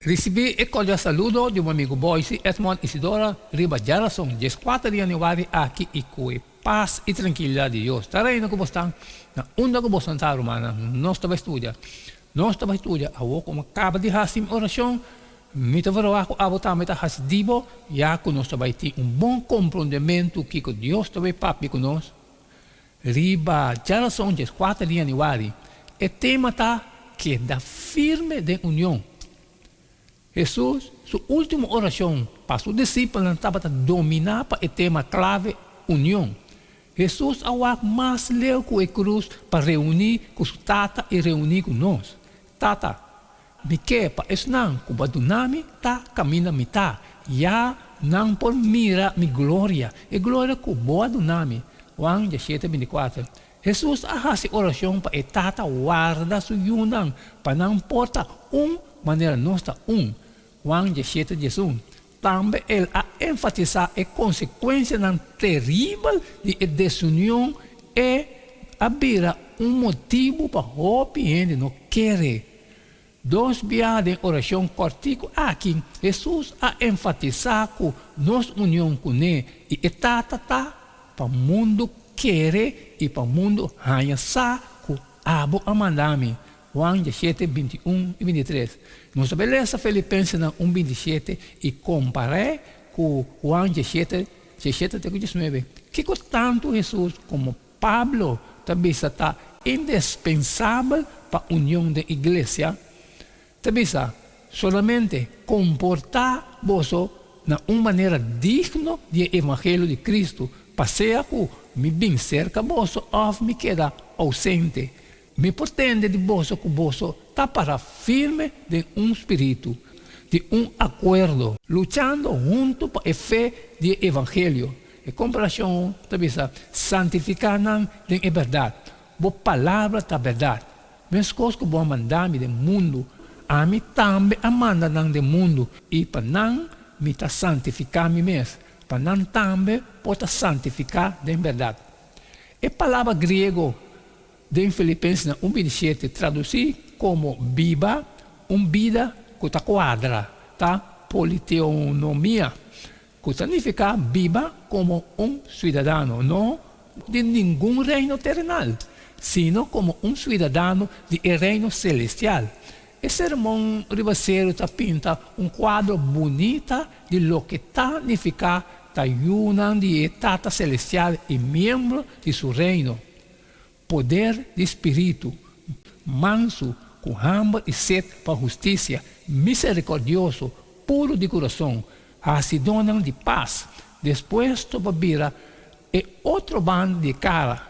Recebi e cordial saludo de um amigo Boise, Edmond Isidora, Riba Jarason, 4 de januário, aqui e com paz e tranquilidade de Deus. Estarei no que você na onda que você está, romana, nós estamos estudando. Nós estamos estudando, a o como acaba de fazer oração, me está vendo a botar me está fazendo, já que nós estamos ter bom compreendimento que Deus está papi conosco. Riba Jarason, 4 de januário, o tema está que da firme de união. Jesus, sua última oração para seus discípulos estava a dominar para o tema clave união. Jesus awak mais leu com a cruz para reunir com sua tata e reunir com nós. Tata, me quer para esnan com badunami ta camina mita. Ya não por mira mi glória. E glória com boa dunami. Juan 17:24. Jesus ahasi oração para a tata guarda sua yunang para não porta maneira nossa Juan 17:11. Também ele a enfatizar a consequência terrível de desunião e abrir motivo para o gente não querer. Dois dias de oração cortico aqui, Jesus a enfatizar que nossa união com ele e para o mundo querer e para o mundo ganhar com abo amandami. Juan 17:21-23. Nós beleza Filipenses 1:27 e comparei com Juan 17:19. Que tanto Jesus como Pablo também está indispensável para a união da igreja. Também está solamente comportar-vos na uma maneira digna do evangelho de Cristo. Passeia com me bem cerca vos ou me queda ausente. Me pretende de vos que vos está para firme de espírito, de acordo, lutando junto para a fé do Evangelho. E comparação, talvez, santificando a verdade. Boa palavra da verdade. Mas coisas que vou mandar do mundo, a mim também a manda do mundo. E para não me santificar me mesmo. Para não também pode santificar da verdade. E palavra grego, de Filipenses 1:27 traduzir como viva, vida que está quadra, tá? Politeonomia, que significa viva como cidadão, não de nenhum reino terrenal, sino como cidadão de reino celestial. E sermão ribaceiro pinta quadro bonito de lo que significa a união de etapa celestial e membro de seu reino. Poder de espírito, manso, com hambre e sede para justiça, misericordioso, puro de coração, assim donam de paz, depois tobabira e outro bando de cara.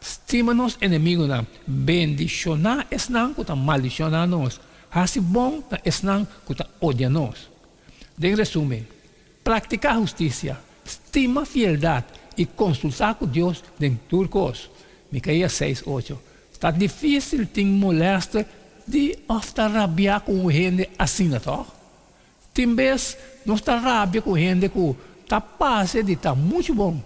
Estima-nos inimigos, bendicionar esnan que maldicionar nós, assim bom esnan que odia nós. De resumo, praticar justiça, estima fidelidade e consultar com Deus em turcos. Micaías 6:8. Está difícil ter molesta de ofta rabiar com gente assim, não? Tem vez não está rabia com gente que está passe de estar muito bom.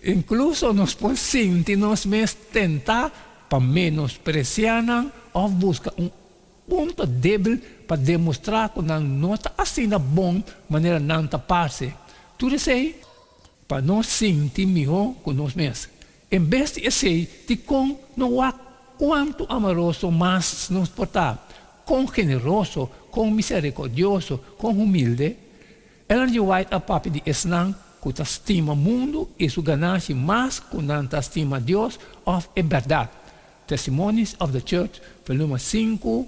Incluso nós podemos sentir nós mesmos tentar para menospreciar ou buscar ponto débil para demonstrar que não está assim da bom maneira não está passe. Tudo isso aí para nós sentir melhor com nós mesmos. Em vez de esse, de com não há quanto amoroso mais nos portar, com generoso, com misericordioso, com humilde, ela de white a papi de esnan, que estima o mundo e sua ganância mais que não estima Deus of a verdade. Testimonies of the Church, volume 5,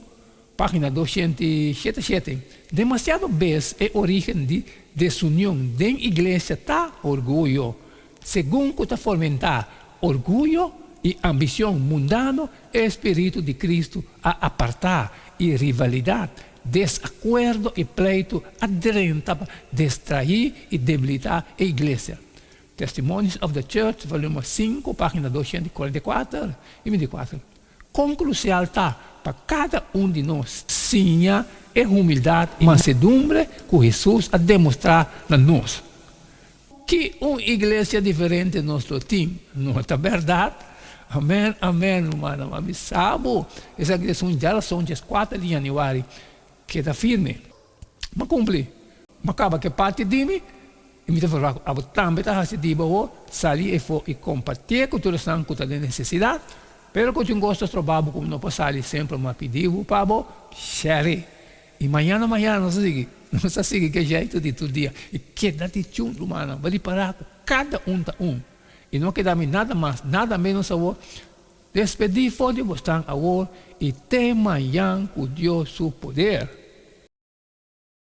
página 277. Demasiado vez é origem de desunião da igreja tá orgulho, segundo que está fomentar orgulho e ambição mundano, espírito de Cristo a apartar e rivalidade, desacordo e pleito aderente para distrair e debilitar a igreja. Testimonies of the Church, volume 5, página 244 e 24. Conclusão está para cada de nós, sim, é humildade e mansedumbre que Jesus a demonstrar a nós. Que uma igreja diferente nosso time, não é verdade? Amém, irmão. Sabe, essa igreja já são 4 de januário. queda firme. Mas cumpre. Mas acaba que parte de mim, e me fala, também está assim, sair e compartilhar com todos os que têm necessidade, pero que eu gosto de trabalhar, como não posso sair sempre, mas pedir para share. E amanhã, não se siga que jeito de todo dia. E queda de junto, mano, vai parar cada um. E não queda nada mais, nada menos despedir fora de você agora e ter amanhã com Deus seu poder.